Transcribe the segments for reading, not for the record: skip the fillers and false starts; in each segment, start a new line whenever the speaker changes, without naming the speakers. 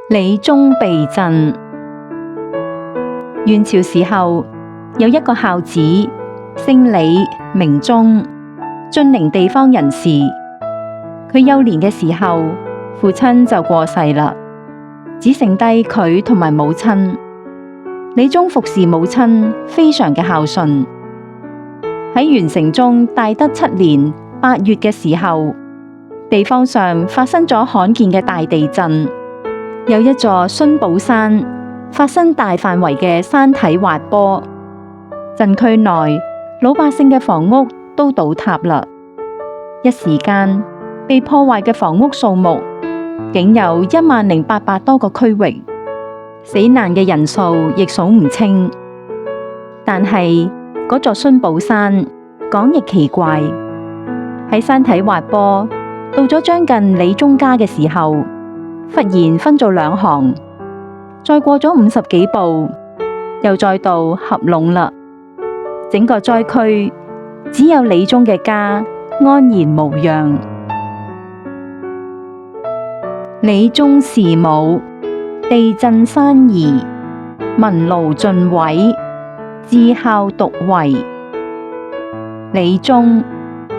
李宗避震。元朝時候，有一個孝子，姓李，名宗，峻寧地方人士。佢幼年嘅時候，父親就過世啦，只剩低佢同埋母親。李宗服侍母親，非常嘅孝順。喺元成宗大德7年8月嘅時候，地方上發生咗罕見嘅大地震，有一座殉寶山發生大範圍嘅山體滑坡，震區內老百姓嘅房屋都倒塌啦。一時間被破壞嘅房屋數目竟有10800多個區域，死難嘅人數亦數唔清。但係嗰座殉寶山講亦奇怪，喺山體滑坡到咗將近李宗家嘅時候，忽然分做2行，再過咗50幾步，又再度合攏啦。整個災區只有李宗嘅家安然無恙。李宗弒母，地震山移，民勞盡毀，至孝獨遺。李宗，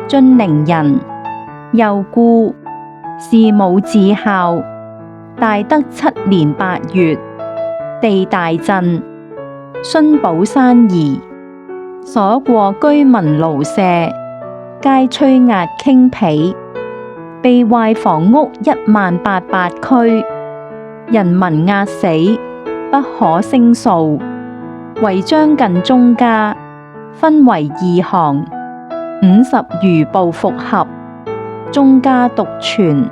峻寧人，幼孤，弒母至孝。大德7年8月，地大震，殉寶山移，所過居民勞舍，皆摧壓傾圮，被壞房屋10800區，人民壓死，不可勝數。唯將近宗家，分為2行，50餘部復合，宗家獨存。